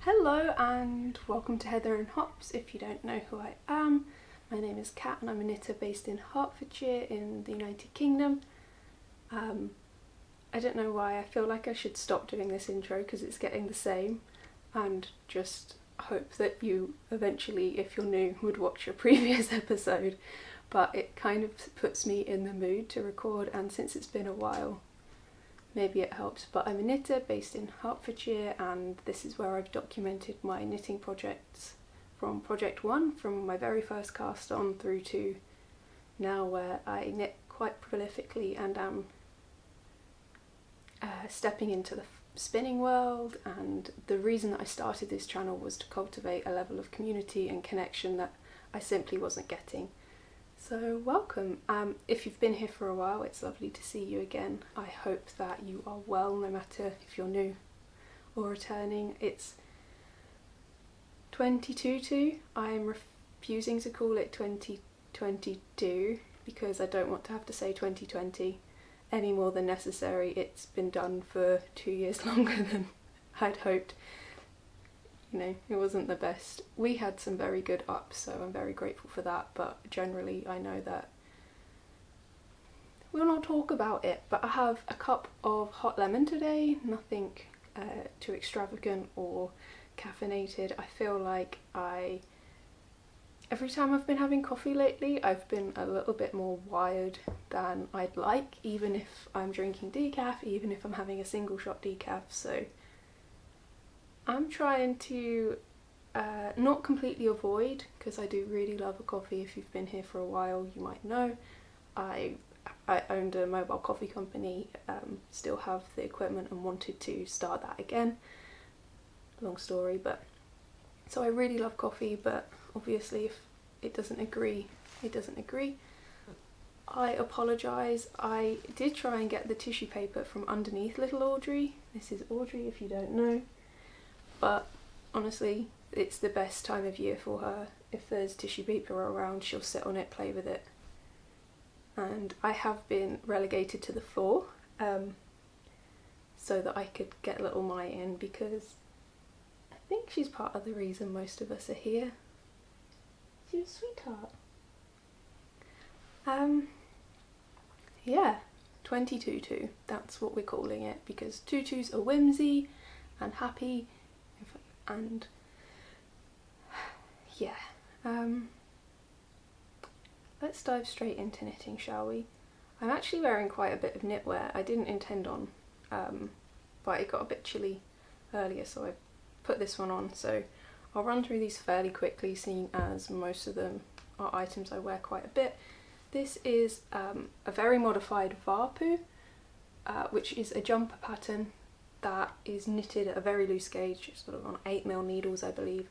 Hello and welcome to Heather and Hops. If you don't know who I am, my name is Katt and I'm a knitter based in Hertfordshire in the United Kingdom. I don't know why, I feel like I should stop doing this intro because it's getting the same, and just hope that you eventually, if you're new, would watch a previous episode, but it kind of puts me in the mood to record, and since it's been a while, maybe it helps. But I'm a knitter based in Hertfordshire, and this is where I've documented my knitting projects from project 1, from my very first cast on, through to now where I knit quite prolifically and am stepping into the spinning world. And the reason that I started this channel was to cultivate a level of community and connection that I simply wasn't getting. So welcome. If you've been here for a while, it's lovely to see you again. I hope that you are well, no matter if you're new or returning. It's 2022. I'm refusing to call it 2022 because I don't want to have to say 2020 any more than necessary. It's been done for 2 years longer than I'd hoped. You know, it wasn't the best. We had some very good ups, so I'm very grateful for that, but generally I know that we'll not talk about it. But I have a cup of hot lemon today, nothing too extravagant or caffeinated. I feel like every time I've been having coffee lately, I've been a little bit more wired than I'd like, even if I'm drinking decaf, even if I'm having a single shot decaf. So I'm trying to not completely avoid, because I do really love a coffee. If you've been here for a while, you might know I owned a mobile coffee company, still have the equipment and wanted to start that again. Long story, but so I really love coffee, but obviously if it doesn't agree, it doesn't agree. I apologise. I did try and get the tissue paper from underneath little Audrey. This is Audrey, if you don't know. But honestly, it's the best time of year for her. If there's tissue paper around, she'll sit on it, play with it. And I have been relegated to the floor so that I could get little Mai in, because I think she's part of the reason most of us are here. She's a sweetheart. Yeah, 2022, that's what we're calling it, because tutus are whimsy and happy. And yeah, let's dive straight into knitting, shall we? I'm actually wearing quite a bit of knitwear. I didn't intend on, but it got a bit chilly earlier, so I put this one on. So I'll run through these fairly quickly, seeing as most of them are items I wear quite a bit. This is a very modified Varpu, which is a jumper pattern that is knitted at a very loose gauge, sort of on 8mm needles, I believe,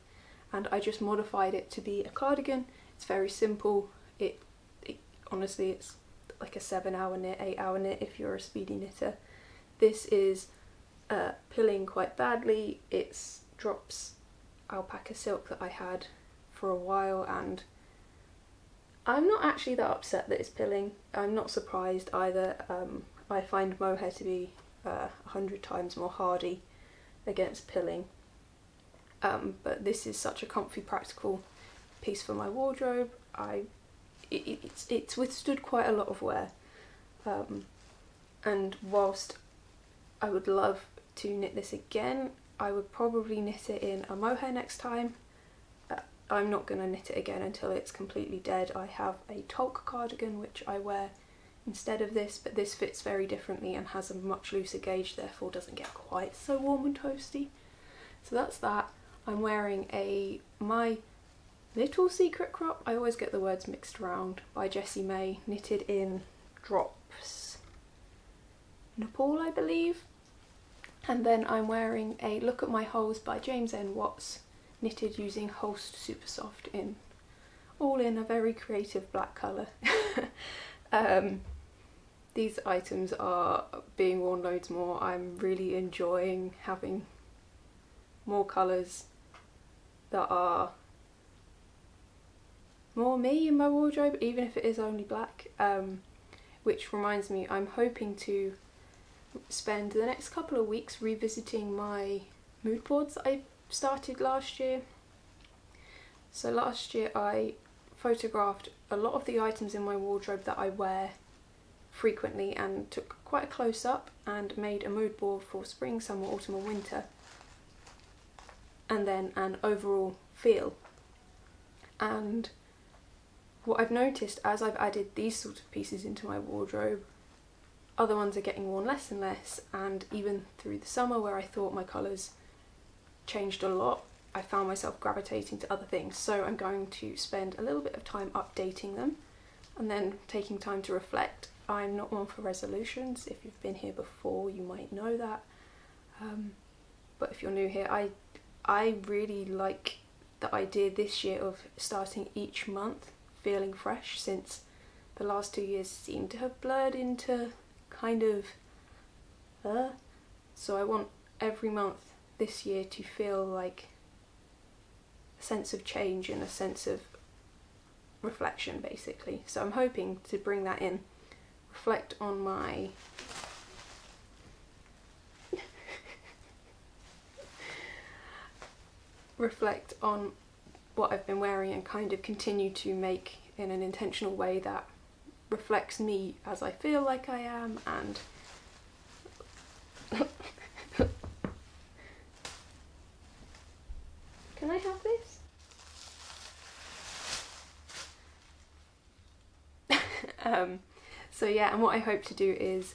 and I just modified it to be a cardigan. It's very simple. It honestly, it's like a 7-hour knit, 8-hour knit if you're a speedy knitter. This is pilling quite badly. It's drops alpaca silk that I had for a while, and I'm not actually that upset that it's pilling. I'm not surprised either. I find mohair to be 100 times more hardy against pilling, but this is such a comfy, practical piece for my wardrobe. It's withstood quite a lot of wear, and whilst I would love to knit this again, I would probably knit it in a mohair next time. I'm not going to knit it again until it's completely dead. I have a Tolk cardigan which I wear instead of this, but this fits very differently and has a much looser gauge, therefore doesn't get quite so warm and toasty. So that's that. I'm wearing My Little Secret Crop, I always get the words mixed around, by Jessie May, knitted in drops Nepal, I believe. And then I'm wearing a Look at My Holes by James N. Watts, knitted using Holst Super Soft, all in a very creative black colour. These items are being worn loads more. I'm really enjoying having more colours that are more me in my wardrobe, even if it is only black. Which reminds me, I'm hoping to spend the next couple of weeks revisiting my mood boards that I started last year. So last year I photographed a lot of the items in my wardrobe that I wear frequently and took quite a close up and made a mood board for spring, summer, autumn and winter, and then an overall feel. And what I've noticed as I've added these sort of pieces into my wardrobe, other ones are getting worn less and less, and even through the summer where I thought my colours changed a lot, I found myself gravitating to other things. So I'm going to spend a little bit of time updating them and then taking time to reflect. I'm not one for resolutions. If you've been here before you might know that, but if you're new here, I really like the idea this year of starting each month feeling fresh, since the last 2 years seem to have blurred into kind of so I want every month this year to feel like a sense of change and a sense of reflection, basically. So I'm hoping to bring that in, reflect on my reflect on what I've been wearing and kind of continue to make in an intentional way that reflects me as I feel like I am. And can I have this? So yeah, and what I hope to do is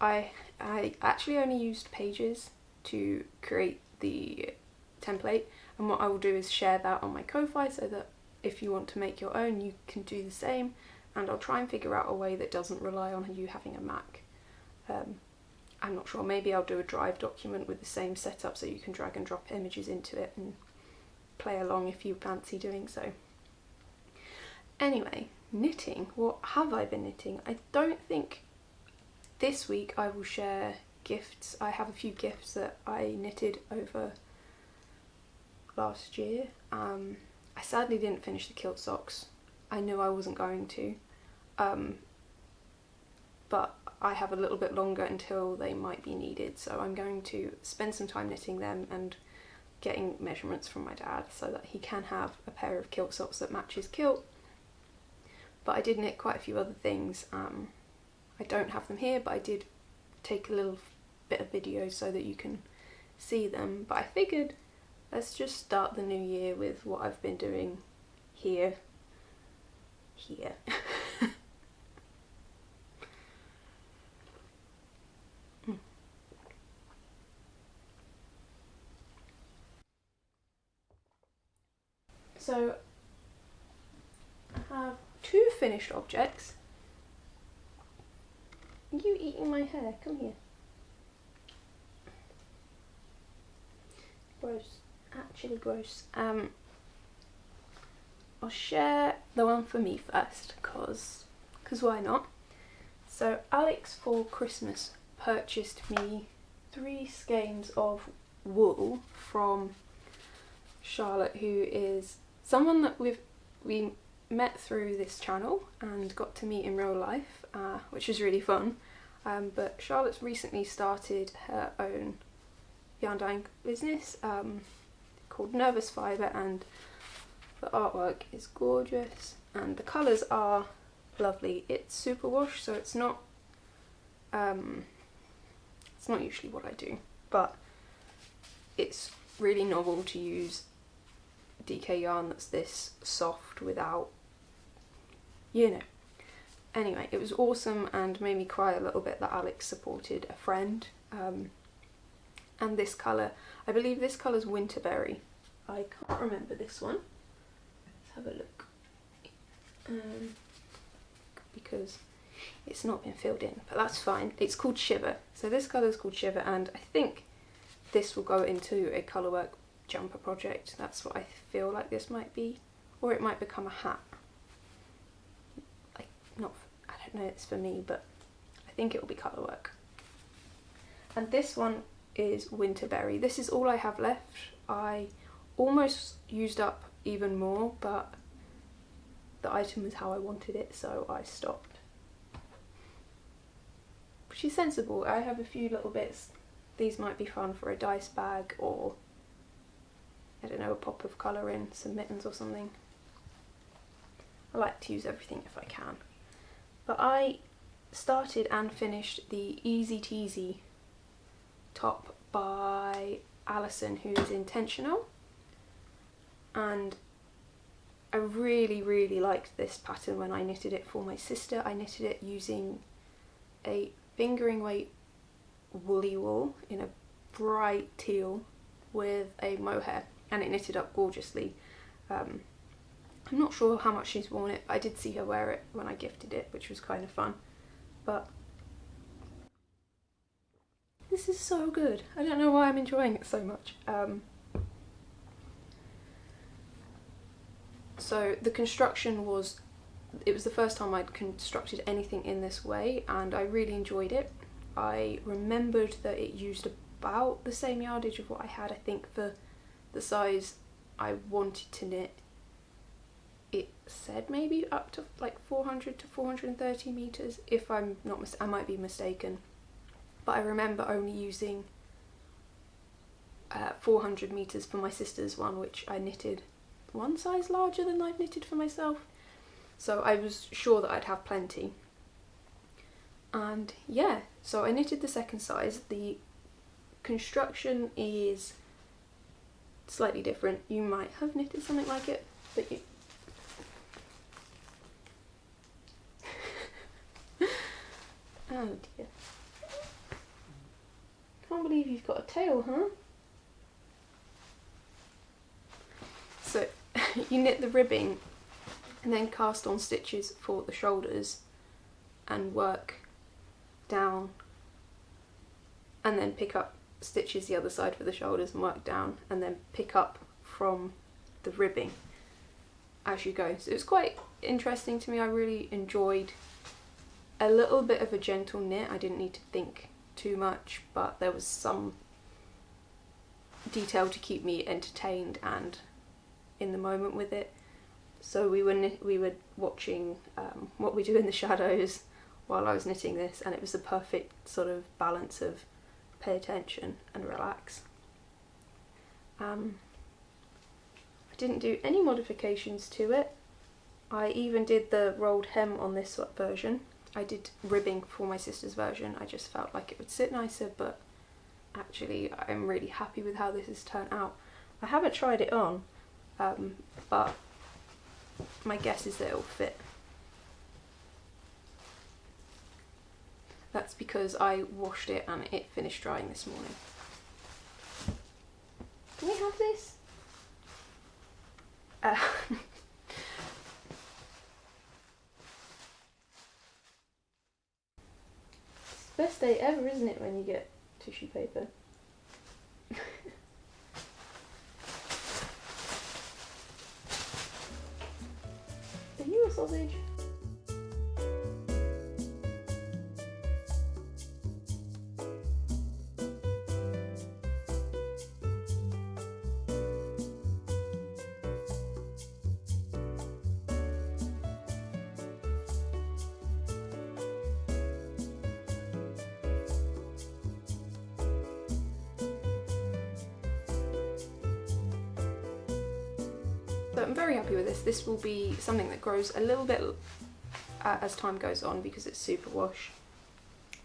I actually only used Pages to create the template, and what I will do is share that on my Ko-Fi so that if you want to make your own you can do the same, and I'll try and figure out a way that doesn't rely on you having a Mac. I'm not sure, maybe I'll do a Drive document with the same setup so you can drag and drop images into it and play along if you fancy doing so. Anyway, knitting. What have I been knitting? I don't think this week I will share gifts. I have a few gifts that I knitted over last year. I sadly didn't finish the kilt socks. I knew I wasn't going to, but I have a little bit longer until they might be needed, so I'm going to spend some time knitting them and getting measurements from my dad so that he can have a pair of kilt socks that match his kilt. But I did knit quite a few other things. I don't have them here, but I did take a little bit of video so that you can see them. But I figured let's just start the new year with what I've been doing here. So I have two finished objects. Are you eating my hair? Come here. Gross. Actually gross. I'll share the one for me first, cause why not? So Alex for Christmas purchased me 3 skeins of wool from Charlotte, who is someone that we met through this channel and got to meet in real life, which is really fun. But Charlotte's recently started her own yarn dyeing business called Nervous Fibre, and the artwork is gorgeous and the colours are lovely. It's superwash, so it's not usually what I do, but it's really novel to use DK yarn that's this soft without, you know. Anyway, it was awesome and made me cry a little bit that Alex supported a friend. And this colour, I believe this colour's Winterberry. I can't remember this one. Let's have a look. Because it's not been filled in, but that's fine. It's called Shiver. So this colour is called Shiver, and I think this will go into a colourwork jumper project. That's what I feel like this might be, or it might become a hat. I don't know, it's for me, but I think it will be colourwork. And this one is Winterberry. This is all I have left. I almost used up even more, but the item was how I wanted it, so I stopped. She's sensible. I have a few little bits. These might be fun for a dice bag, or I don't know, a pop of colour in some mittens or something. I like to use everything if I can. But I started and finished the Easy Teeasy top by Alison, who is Intentional, and I really liked this pattern when I knitted it for my sister. I knitted it using a fingering weight woolly wool in a bright teal with a mohair, and it knitted up gorgeously. I'm not sure how much she's worn it, but I did see her wear it when I gifted it, which was kind of fun. But this is so good. I don't know why I'm enjoying it so much. So the construction was, it was the first time I'd constructed anything in this way, and I really enjoyed it. I remembered that it used about the same yardage of what I had. I think for the size I wanted to knit, it said maybe up to like 400 to 430 meters, if I'm not I might be mistaken, but I remember only using 400 meters for my sister's one, which I knitted one size larger than I've knitted for myself, so I was sure that I'd have plenty. And yeah, so I knitted the second size. The construction is slightly different. You might have knitted something like it, but you oh dear. Can't believe you've got a tail, huh? So you knit the ribbing and then cast on stitches for the shoulders and work down, and then pick up stitches the other side for the shoulders and work down, and then pick up from the ribbing as you go. So it was quite interesting to me. I really enjoyed a little bit of a gentle knit. I didn't need to think too much, but there was some detail to keep me entertained and in the moment with it. So we were watching What We Do in the Shadows while I was knitting this, and it was the perfect sort of balance of pay attention and relax. I didn't do any modifications to it. I even did the rolled hem on this version. I did ribbing for my sister's version. I just felt like it would sit nicer, but actually I'm really happy with how this has turned out. I haven't tried it on, but my guess is that it'll fit. That's because I washed it and it finished drying this morning. Can we have this? It's the best day ever, isn't it, when you get tissue paper? Are you a sausage? So I'm very happy with this. This will be something that grows a little bit as time goes on because it's super wash,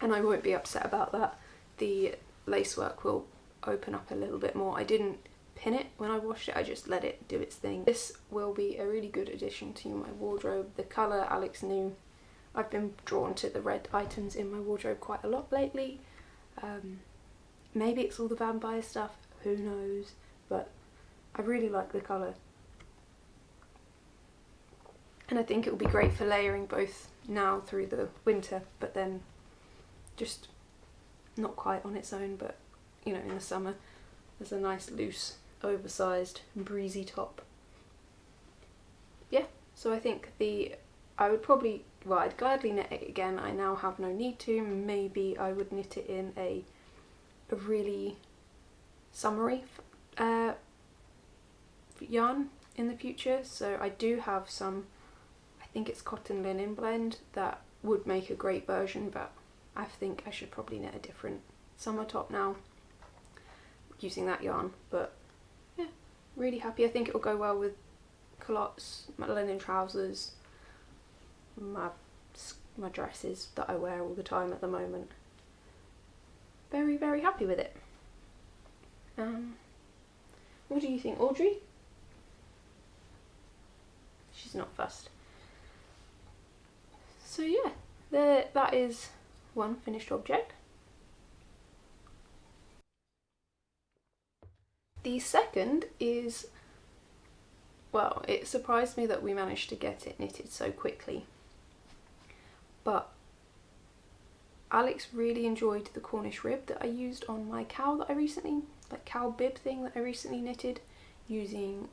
and I won't be upset about that. The lacework will open up a little bit more. I didn't pin it when I washed it, I just let it do its thing. This will be a really good addition to my wardrobe. The colour Alex knew. I've been drawn to the red items in my wardrobe quite a lot lately. Maybe it's all the vampire stuff, who knows, but I really like the colour. And I think it will be great for layering both now through the winter, but then just not quite on its own, but you know, in the summer as a nice loose, oversized, breezy top. Yeah, so I think I would probably, well, I'd gladly knit it again. I now have no need to. Maybe I would knit it in a really summery yarn in the future. So I do have some think it's cotton linen blend that would make a great version, but I think I should probably knit a different summer top now using that yarn. But yeah, really happy. I think it will go well with culottes, my linen trousers, my dresses that I wear all the time at the moment. Very, very happy with it. What do you think, Audrey? She's not fussed. So yeah, that is one finished object. The second is, well, it surprised me that we managed to get it knitted so quickly, but Alex really enjoyed the Cornish rib that I used on my cow that I recently, like cow bib thing that I recently knitted using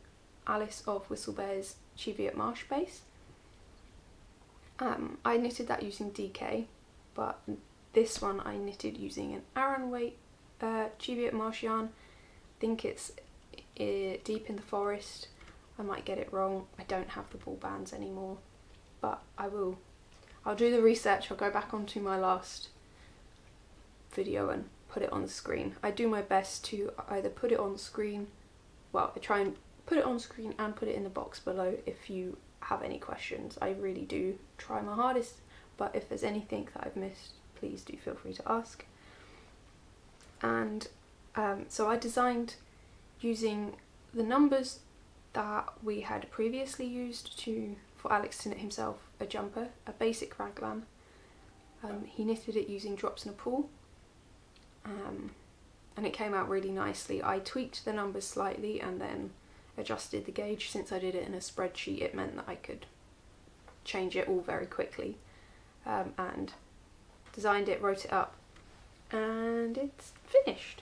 Alice of Whistlebear's Cheviot Marsh base. I knitted that using DK, but this one I knitted using an Aran weight Cheviot Marsh yarn. I think it's Deep in the Forest. I might get it wrong. I don't have the ball bands anymore, but I'll do the research. I'll go back onto my last video and put it on the screen. I do my best to either put it on the screen, well, I try and put it on screen and put it in the box below if you have any questions. I really do try my hardest, but if there's anything that I've missed, please do feel free to ask. And so I designed using the numbers that we had previously used for Alex to knit himself a jumper, a basic raglan. He knitted it using drops in a pool, and it came out really nicely. I tweaked the numbers slightly and then adjusted the gauge. Since I did it in a spreadsheet, it meant that I could change it all very quickly, and designed it, wrote it up, and it's finished.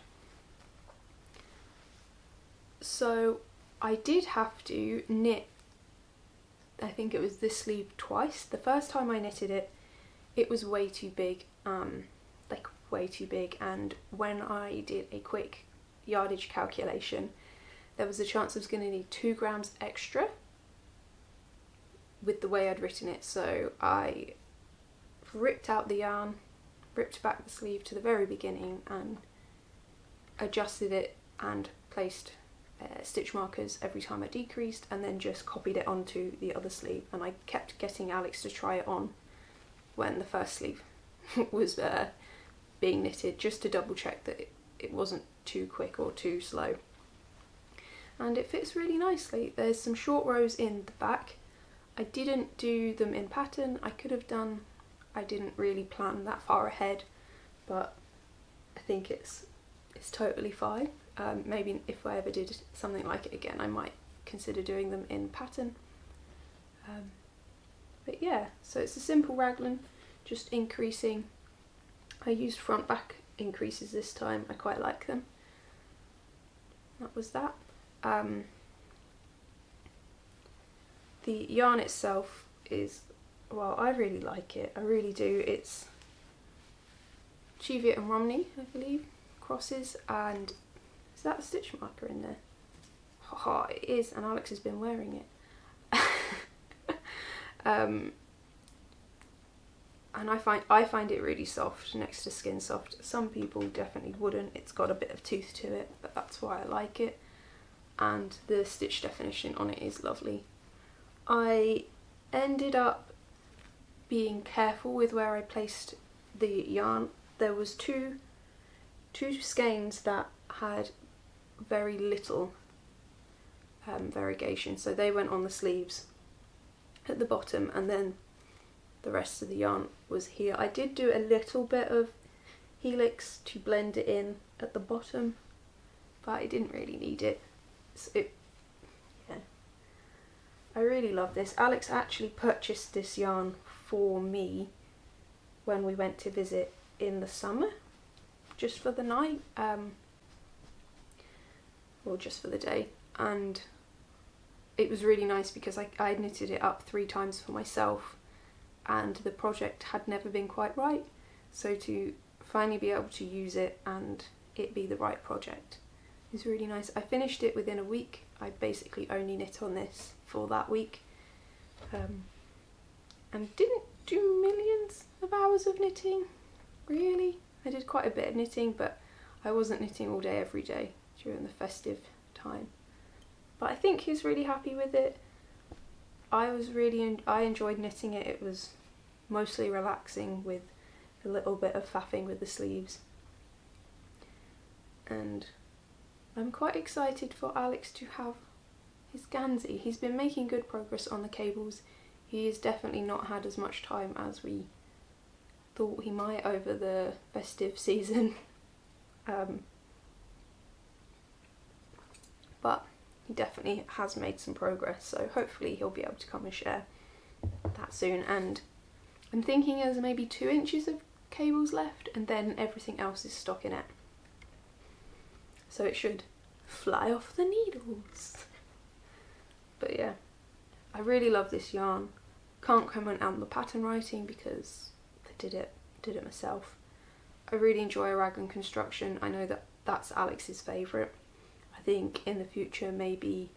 So I did have to knit, I think it was this sleeve twice. The first time I knitted it, it was way too big, like way too big, and when I did a quick yardage calculation, there was a chance I was going to need 2 grams extra with the way I'd written it. So I ripped out the yarn, ripped back the sleeve to the very beginning and adjusted it and placed stitch markers every time I decreased, and then just copied it onto the other sleeve. And I kept getting Alex to try it on when the first sleeve was being knitted, just to double check that it wasn't too quick or too slow. And it fits really nicely. There's some short rows in the back. I didn't do them in pattern. I could have done, I didn't really plan that far ahead, but I think it's totally fine. Maybe if I ever did something like it again, I might consider doing them in pattern. But yeah, so it's a simple raglan, just increasing. I used front back increases this time. I quite like them. That was that. The yarn itself is, well, I really like it. I really do. It's Cheviot and Romney, I believe, crosses, and is that a stitch marker in there? Haha, it is, and Alex has been wearing it. And I find it really soft, next to skin soft. Some people definitely wouldn't. It's got a bit of tooth to it, but that's why I like it. And the stitch definition on it is lovely. I ended up being careful with where I placed the yarn. There was two skeins that had very little variegation, so they went on the sleeves at the bottom, and then the rest of the yarn was here. I did do a little bit of helix to blend it in at the bottom, but I didn't really need it. Yeah, I really love this. Alex actually purchased this yarn for me when we went to visit in the summer, just for the night, or just for the day, and it was really nice because I knitted it up 3 times for myself, and the project had never been quite right, so to finally be able to use it and it be the right project is really nice. I finished it within a week. I basically only knit on this for that week, and didn't do millions of hours of knitting, really. I did quite a bit of knitting, but I wasn't knitting all day every day during the festive time. But I think he's really happy with it. I enjoyed knitting it. It was mostly relaxing with a little bit of faffing with the sleeves. And I'm quite excited for Alex to have his gansey. He's been making good progress on the cables. He's definitely not had as much time as we thought he might over the festive season. But he definitely has made some progress, so hopefully he'll be able to come and share that soon. And I'm thinking there's maybe 2 inches of cables left, and then everything else is stockinette. So it should fly off the needles. But yeah, I really love this yarn. Can't comment on the pattern writing because I did it myself. I really enjoy a raglan construction. I know that that's Alex's favourite. I think in the future maybe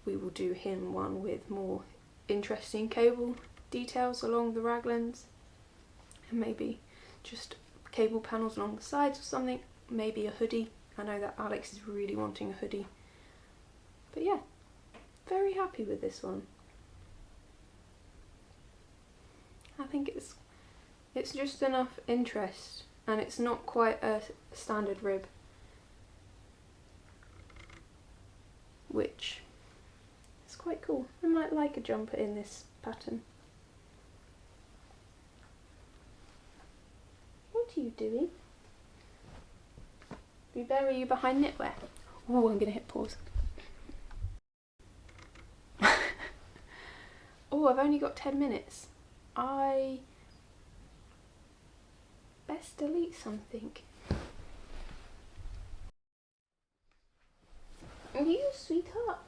we will do him one with more interesting cable details along the raglans, and maybe just cable panels along the sides or something, maybe a hoodie. I know that Alex is really wanting a hoodie. But yeah, very happy with this one. I think it's just enough interest, and it's not quite a standard rib, which is quite cool. I might like a jumper in this pattern. What are you doing? We bury you behind knitwear. Oh, I'm gonna hit pause. Oh, I've only got 10 minutes. I best delete something. You sweetheart.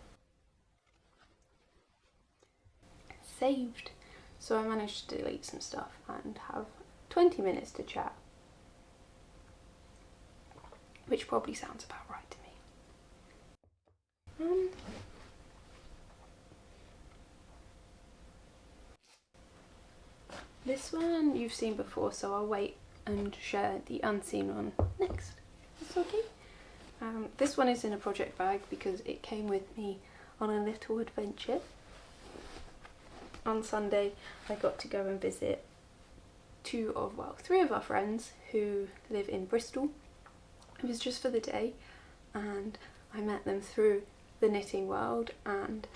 Saved. So I managed to delete some stuff and have 20 minutes to chat, which probably sounds about right to me. This one you've seen before, so I'll wait and share the unseen one next. That's okay. This one is in a project bag because it came with me on a little adventure. On Sunday I got to go and visit 3 of our friends who live in Bristol. It was just for the day, and I met them through the knitting world, and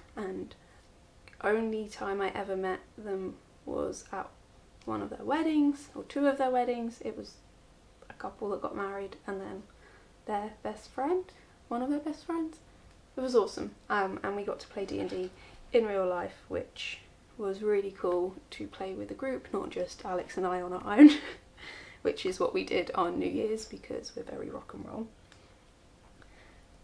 only time I ever met them was at one of their weddings, or 2 of their weddings. It was a couple that got married and then their best friend, one of their best friends. It was awesome, and we got to play D&D in real life, which was really cool to play with a group, not just Alex and I on our own, which is what we did on New Year's because we're very rock and roll.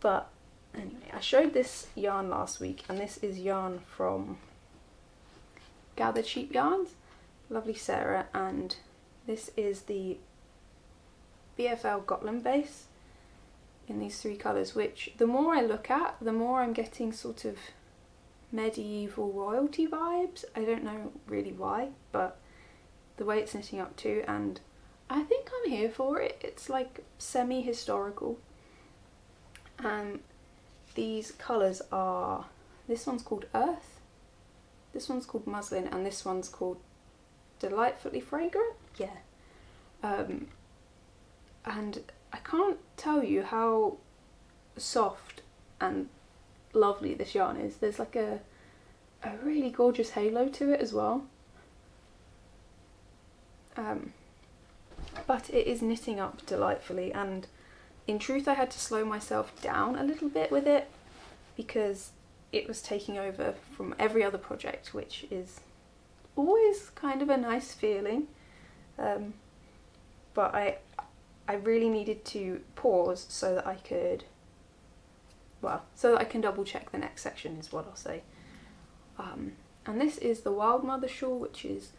But anyway, I showed this yarn last week, and this is yarn from Gathered Sheep Yarns, lovely Sarah, and this is the BFL Gotland base in these 3 colours, which the more I look at, the more I'm getting sort of medieval royalty vibes. I don't know really why, but the way it's knitting up too, and I think I'm here for it. It's like semi-historical. These colours are, this one's called Earth, this one's called Muslin, and this one's called Delightfully Fragrant. Yeah. And I can't tell you how soft and lovely this yarn is. There's like a really gorgeous halo to it as well. But it is knitting up delightfully, and in truth I had to slow myself down a little bit with it because it was taking over from every other project, which is always kind of a nice feeling. But I really needed to pause so that I could, so that I can double check the next section is what I'll say. And this is the Wild Mother shawl, which is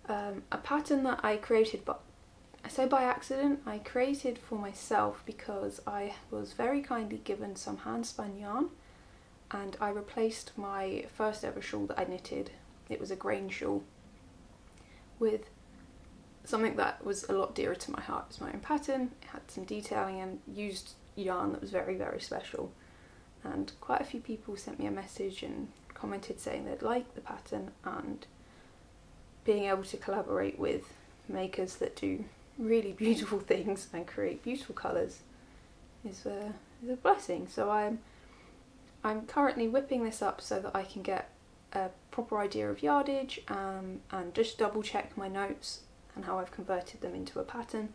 a pattern that I created, but I say by accident. I created for myself because I was very kindly given some hand spun yarn, and I replaced my first ever shawl that I knitted it was a grain shawl with something that was a lot dearer to my heart. It was my own pattern, it had some detailing and used yarn that was very, very special. And quite a few people sent me a message and commented saying they'd like the pattern, and being able to collaborate with makers that do really beautiful things and create beautiful colours is a blessing. So I'm currently whipping this up so that I can get a proper idea of yardage, and just double check my notes and how I've converted them into a pattern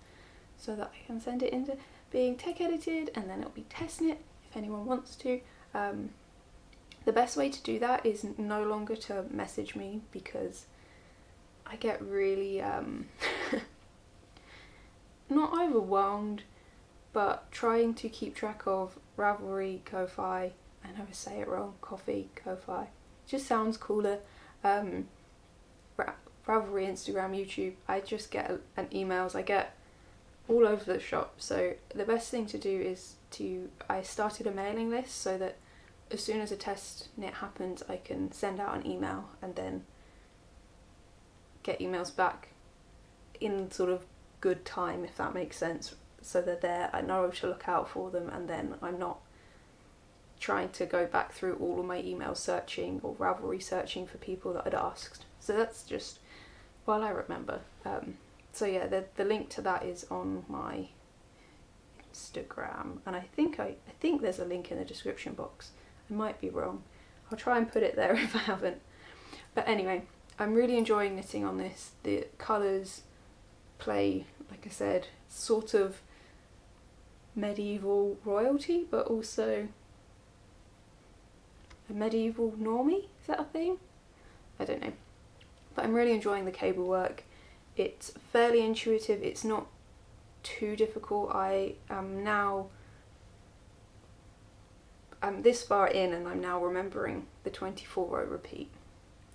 so that I can send it into being tech edited, and then it'll be test knit if anyone wants to. The best way to do that is no longer to message me, because I get really not overwhelmed, but trying to keep track of Ravelry, Ko-Fi, I never say it wrong, Ko-Fi, Ko-Fi, just sounds cooler, Ravelry, Instagram, YouTube. I just get an emails, I get all over the shop. So the best thing to do is I started a mailing list so that as soon as a test knit happens I can send out an email and then get emails back in sort of good time, if that makes sense, so they're there, I know to look out for them, and then I'm not trying to go back through all of my emails searching or Ravelry searching for people that I'd asked. So that's just while I remember. So yeah, the link to that is on my Instagram, and I think there's a link in the description box. I might be wrong. I'll try and put it there if I haven't. But anyway, I'm really enjoying knitting on this. The colours play, like I said, sort of medieval royalty, but also a medieval normie. Is that a thing? I don't know. But I'm really enjoying the cable work. It's fairly intuitive. It's not too difficult. I'm this far in and I'm now remembering the 24 row repeat.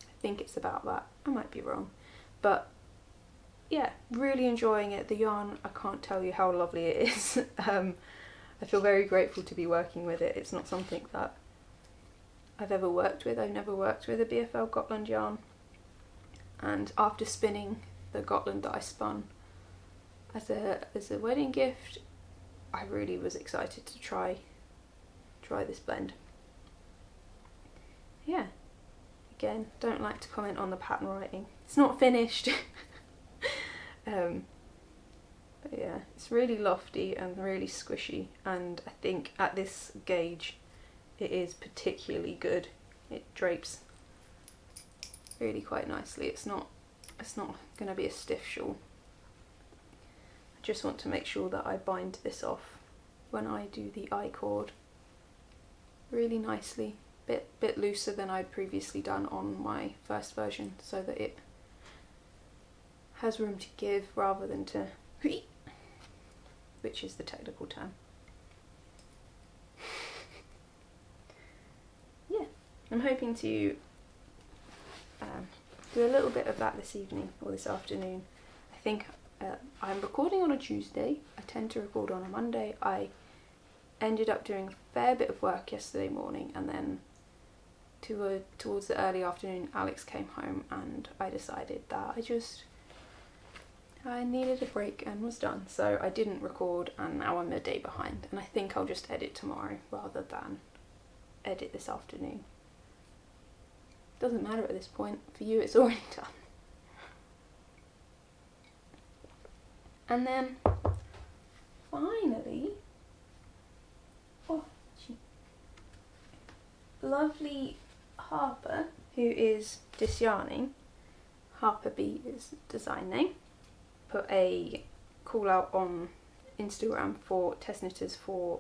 I think it's about that. I might be wrong. But yeah, really enjoying it. The yarn, I can't tell you how lovely it is. I feel very grateful to be working with it. It's not something that I've ever worked with. I've never worked with a BFL Gotland yarn. And after spinning the Gotland that I spun as a wedding gift, I really was excited to try this blend. Yeah, again, don't like to comment on the pattern writing. It's not finished. But yeah, it's really lofty and really squishy, and I think at this gauge it is particularly good. It drapes really quite nicely. It's not going to be a stiff shawl. I just want to make sure that I bind this off when I do the I-cord really nicely, bit looser than I'd previously done on my first version, so that it has room to give rather than to, which is the technical term. Yeah, I'm hoping to do a little bit of that this evening or this afternoon. I think I'm recording on a Tuesday. I tend to record on a Monday. I ended up doing a fair bit of work yesterday morning, and then towards the early afternoon Alex came home and I decided that I needed a break and was done. So I didn't record, and now I'm a day behind, and I think I'll just edit tomorrow rather than edit this afternoon. Doesn't matter at this point, for you it's already done. And then finally, lovely Harper, who is disyarning, Harper B is design name, put a call out on Instagram for test knitters for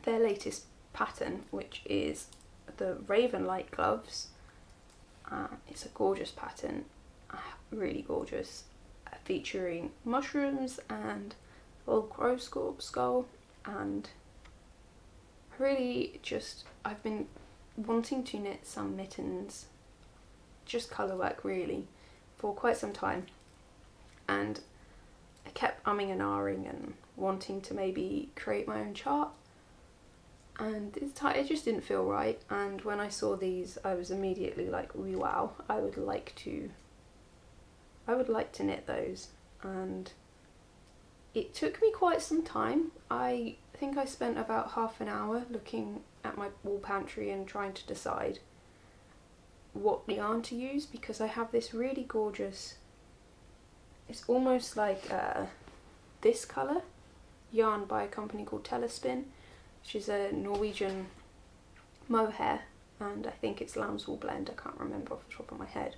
their latest pattern, which is the Ravenlight gloves. It's a gorgeous pattern, really gorgeous, featuring mushrooms and a little crow skull, and I've been wanting to knit some mittens, just colour work really, for quite some time, and I kept umming and ahhing and wanting to maybe create my own chart, and it just didn't feel right. And when I saw these, I was immediately like, wow, I would like to knit those. And it took me quite some time. I think I spent about half an hour looking at my wall pantry and trying to decide what yarn to use, because I have this really gorgeous, it's almost like this colour yarn by a company called Telespin, which is a Norwegian mohair, and I think it's lamb's wool blend, I can't remember off the top of my head,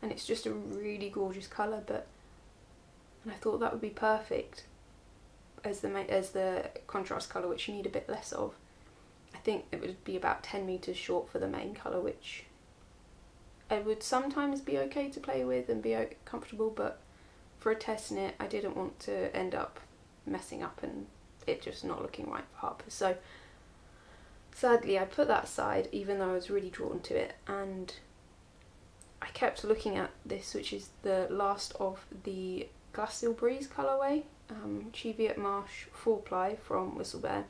and it's just a really gorgeous colour. And I thought that would be perfect as the contrast colour, which you need a bit less of. I think it would be about 10 metres short for the main colour, which it would sometimes be okay to play with and be comfortable, but for a test knit I didn't want to end up messing up and it just not looking right for Harper. So sadly I put that aside, even though I was really drawn to it, and I kept looking at this, which is the last of the Glacial Breeze colourway, Cheviot Marsh 4-ply from Whistlebear,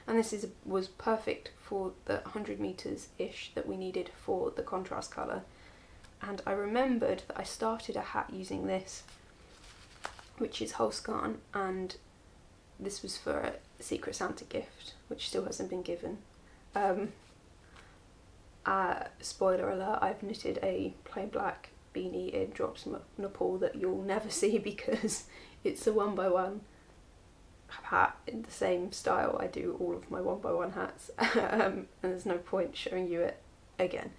and this was perfect for the 100 metres ish that we needed for the contrast colour. And I remembered that I started a hat using this, which is Holskarn, and this was for a Secret Santa gift, which still hasn't been given. Spoiler alert, I've knitted a plain black beanie in Drops Nepal that you'll never see because it's a 1x1 hat in the same style I do all of my 1x1 hats, and there's no point showing you it again.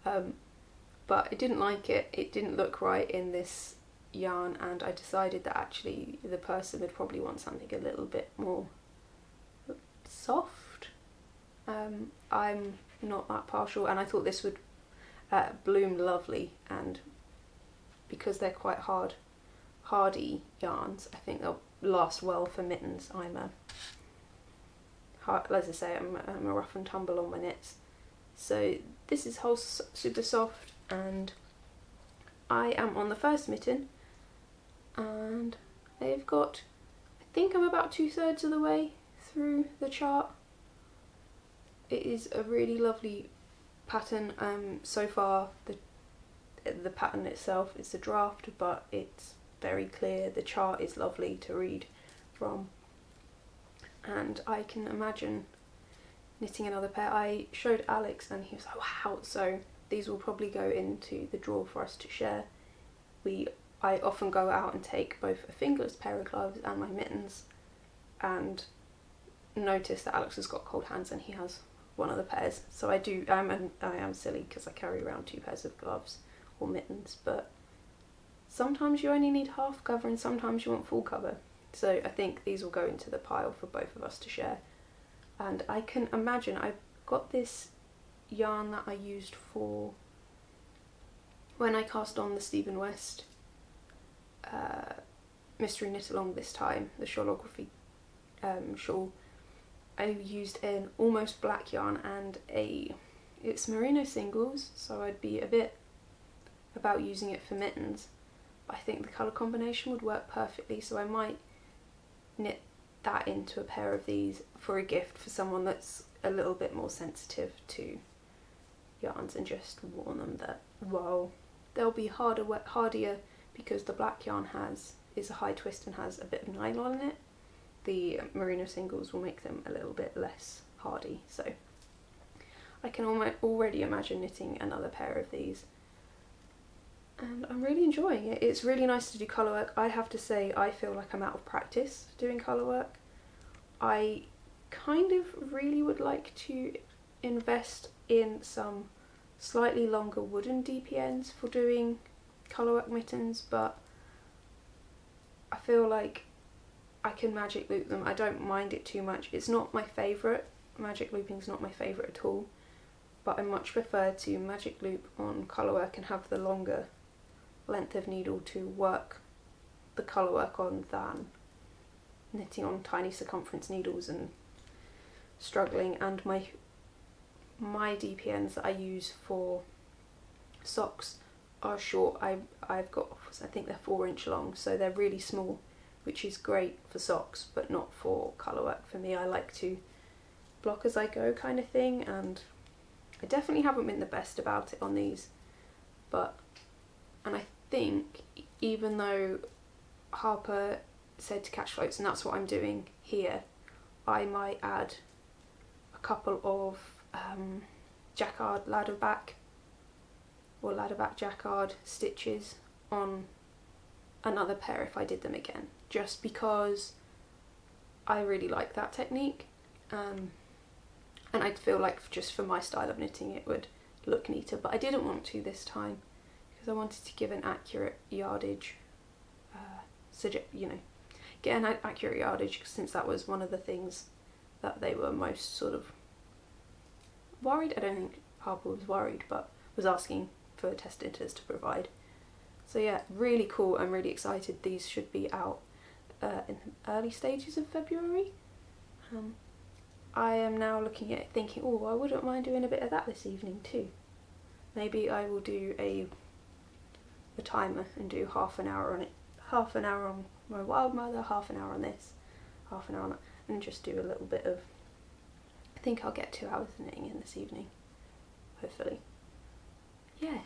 But I didn't like it, it didn't look right in this yarn, and I decided that actually the person would probably want something a little bit more soft. I'm not that partial, and I thought this would bloom lovely, and because they're quite hardy yarns, I think they'll last well for mittens. As I say, I'm a rough and tumble on my knits. So this is whole super soft, and I am on the first mitten, and they've got, I think I'm about 2/3 of the way through the chart. It is a really lovely pattern. So far the pattern itself is a draft, but it's very clear. The chart is lovely to read from, and I can imagine knitting another pair. I showed Alex and he was like, wow, so these will probably go into the drawer for us to share. I often go out and take both a fingerless pair of gloves and my mittens, and notice that Alex has got cold hands and he has one of the pairs. So I am silly because I carry around 2 pairs of gloves or mittens, but sometimes you only need half cover and sometimes you want full cover. So I think these will go into the pile for both of us to share. And I can imagine, I've got this yarn that I used for when I cast on the Stephen West mystery knit along this time, the shawlography shawl. I used an almost black yarn and it's merino singles, so I'd be a bit about using it for mittens. I think the colour combination would work perfectly, so I might knit that into a pair of these for a gift for someone that's a little bit more sensitive to yarns, and just warn them that while they'll be hardier because the black yarn is a high twist and has a bit of nylon in it, the merino singles will make them a little bit less hardy. So I can already imagine knitting another pair of these, and I'm really enjoying it. It's really nice to do colour work. I have to say, I feel like I'm out of practice doing colour work. I kind of really would like to invest in some slightly longer wooden DPNs for doing colour work mittens, but I feel like I can magic loop them. I don't mind it too much. It's not my favourite. Magic looping's not my favourite at all, but I much prefer to magic loop on colour work and have the longer length of needle to work the colour work on than knitting on tiny circumference needles and struggling. And my DPNs that I use for socks are short. I've got, I think they're 4-inch long, so they're really small, which is great for socks but not for colour work for me. I like to block as I go kind of thing, and I definitely haven't been the best about it on these, and I think even though Harper said to catch floats, and that's what I'm doing here, I might add a couple of jacquard ladderback or ladderback jacquard stitches on another pair if I did them again, just because I really like that technique, and I feel like just for my style of knitting it would look neater, but I didn't want to this time because I wanted to give an accurate yardage, get an accurate yardage, since that was one of the things that they were most sort of worried. I don't think Harper was worried, but was asking for test knitters to provide. So yeah, really cool. I'm really excited. These should be out in the early stages of February. I am now looking at it thinking, oh, I wouldn't mind doing a bit of that this evening too. Maybe I will do a timer and do half an hour on it, half an hour on my Wild Mother, half an hour on this, half an hour on that, and just do a little bit of, I think I'll get 2 hours of knitting in this evening, hopefully. Yeah,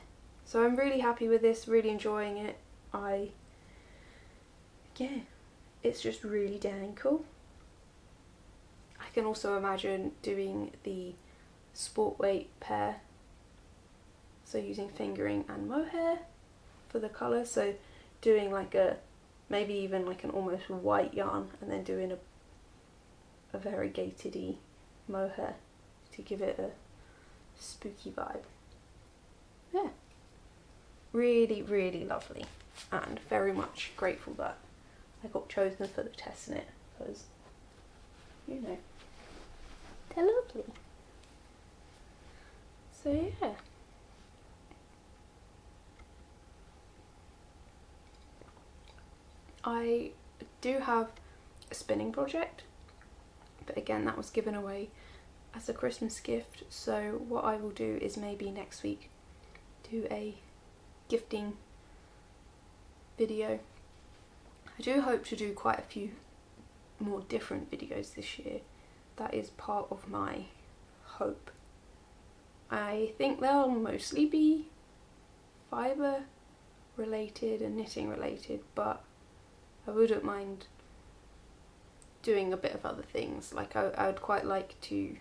so I'm really happy with this, really enjoying it. It's just really dang cool. I can also imagine doing the sport weight pair, so using fingering and mohair for the colour, so doing like maybe even like an almost white yarn and then doing a variegated-y mohair to give it a spooky vibe. Yeah, really, really lovely, and very much grateful that I got chosen for the test knit, because, you know, they're lovely. So yeah. I do have a spinning project, but again that was given away as a Christmas gift, so what I will do is maybe next week do a gifting video. I do hope to do quite a few more different videos this year. That is part of my hope. I think they'll mostly be fibre related and knitting related, but I wouldn't mind doing a bit of other things. Like I would quite like to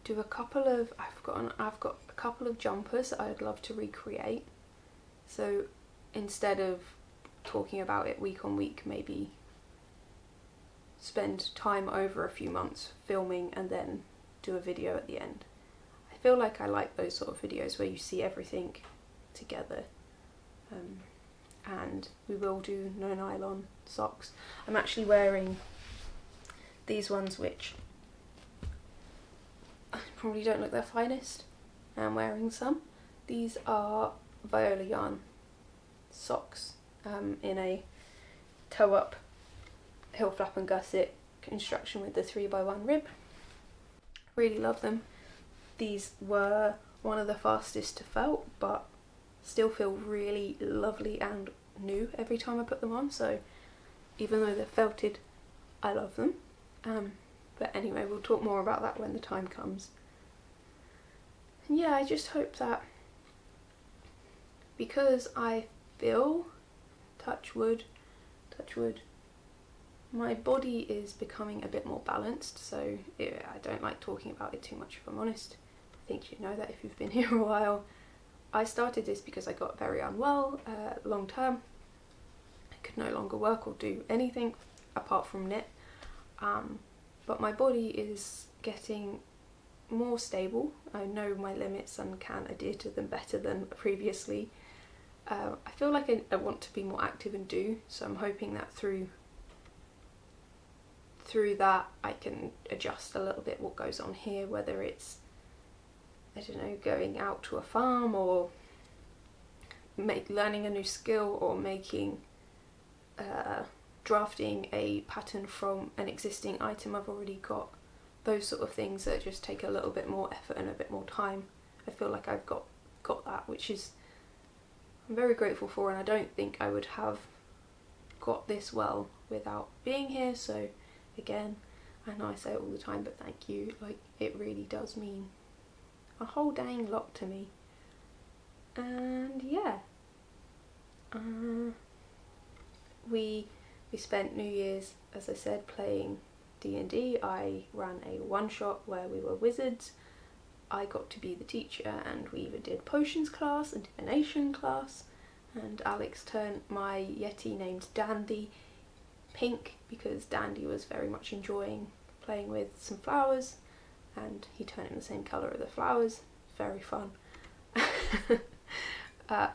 do a couple of, I've got a couple of jumpers that I'd love to recreate. So instead of talking about it week on week, maybe spend time over a few months filming and then do a video at the end. I feel like I like those sort of videos where you see everything together. And we will do no nylon socks. I'm actually wearing these ones, which probably don't look their finest. I'm wearing some. These are Viola yarn socks in a toe up hill flap and gusset construction with the 3x1 rib. Really love them. These were one of the fastest to felt, but still feel really lovely and new every time I put them on, so even though they're felted, I love them. But anyway, we'll talk more about that when the time comes. And yeah, I just hope that, because I feel, touch wood, my body is becoming a bit more balanced, so I don't like talking about it too much if I'm honest. I think you know that if you've been here a while. I started this because I got very unwell long term. I could no longer work or do anything apart from knit, but my body is getting more stable. I know my limits and can adhere to them better than previously. I feel like I want to be more active and do, so I'm hoping that through that I can adjust a little bit what goes on here, whether it's, I don't know, going out to a farm or learning a new skill, or making drafting a pattern from an existing item I've already got. Those sort of things that just take a little bit more effort and a bit more time. I feel like I've got that, which is I'm very grateful for, and I don't think I would have got this well without being here, so again, I know I say it all the time, but thank you. Like, it really does mean a whole dang lot to me. And yeah, we spent New Year's, as I said, playing D&D. I ran a one-shot where we were wizards. I got to be the teacher, and we either did potions class and divination class, and Alex turned my Yeti named Dandy pink because Dandy was very much enjoying playing with some flowers, and he turned him the same colour of the flowers. Very fun.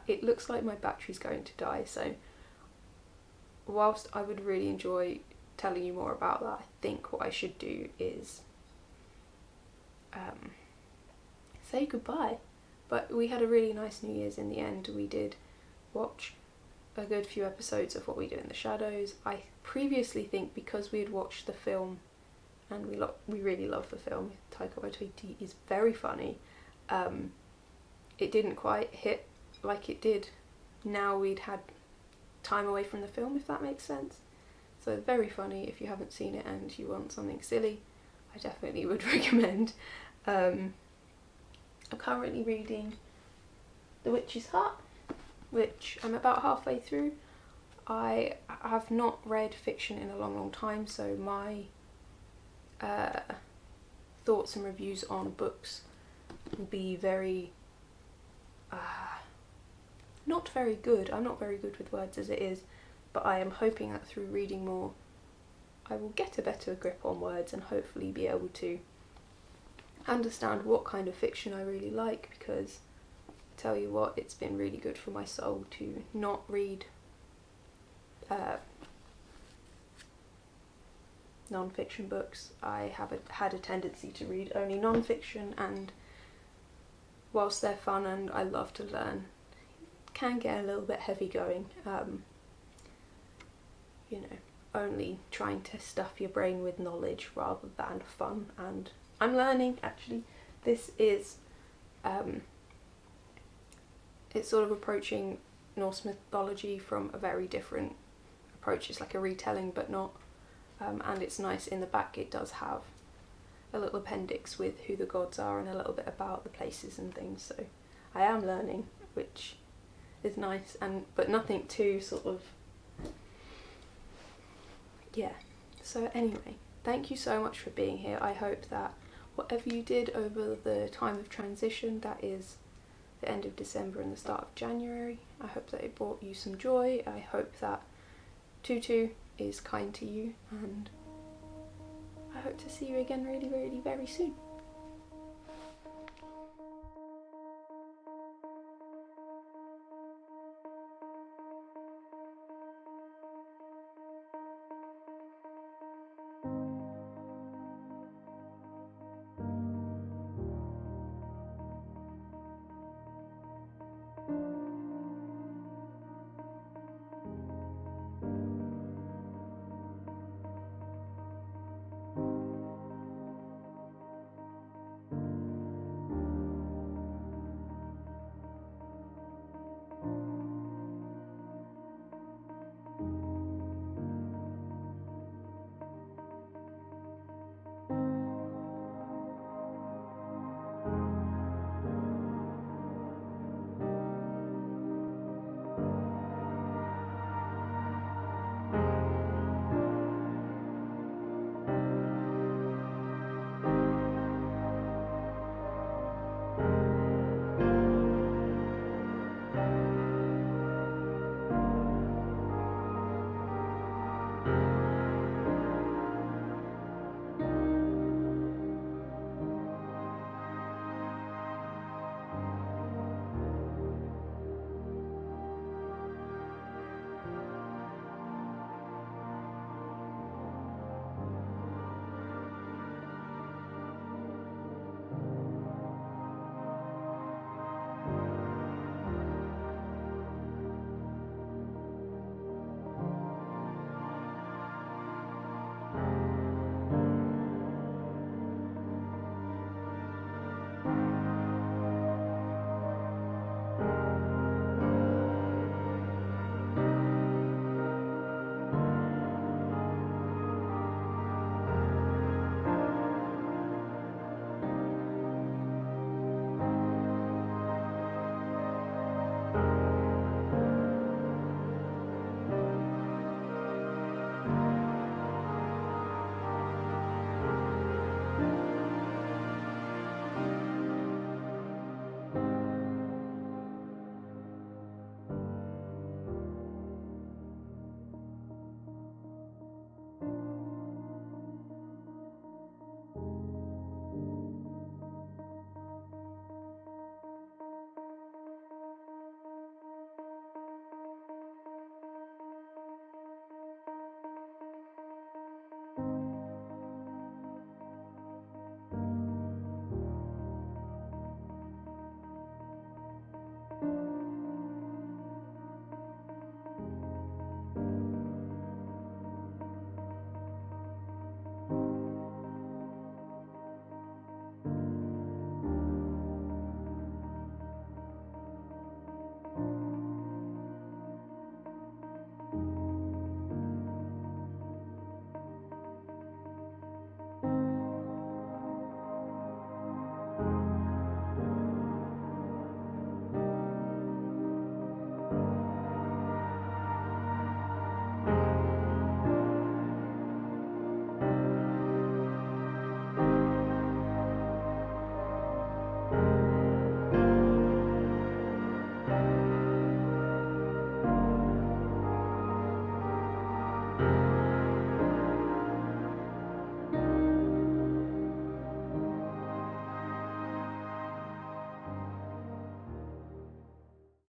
It looks like my battery's going to die, so whilst I would really enjoy telling you more about that, I think what I should do is say goodbye. But we had a really nice New Year's in the end. We did watch a good few episodes of What We Do in the Shadows. I previously think because we had watched the film, and we really love the film, Taika Waititi is very funny, it didn't quite hit like it did now we'd had time away from the film, if that makes sense. So very funny. If you haven't seen it and you want something silly, I definitely would recommend. I'm currently reading The Witch's Heart, which I'm about halfway through. I have not read fiction in a long time, so my thoughts and reviews on books will be very not very good. I'm not very good with words as it is, but I am hoping that through reading more I will get a better grip on words and hopefully be able to understand what kind of fiction I really like, because I tell you what, it's been really good for my soul to not read non-fiction books. I have had a tendency to read only non-fiction, and whilst they're fun and I love to learn, can get a little bit heavy going. You know, only trying to stuff your brain with knowledge rather than fun, and I'm learning actually. This is it's sort of approaching Norse mythology from a very different approach. It's like a retelling but not, and it's nice. In the back it does have a little appendix with who the gods are and a little bit about the places and things, so I am learning, which is nice, and but nothing too sort of, yeah. So anyway, thank you so much for being here. I hope that whatever you did over the time of transition, that is the end of December and the start of January, I hope that it brought you some joy. I hope that Tutu is kind to you, and I hope to see you again really, really very soon.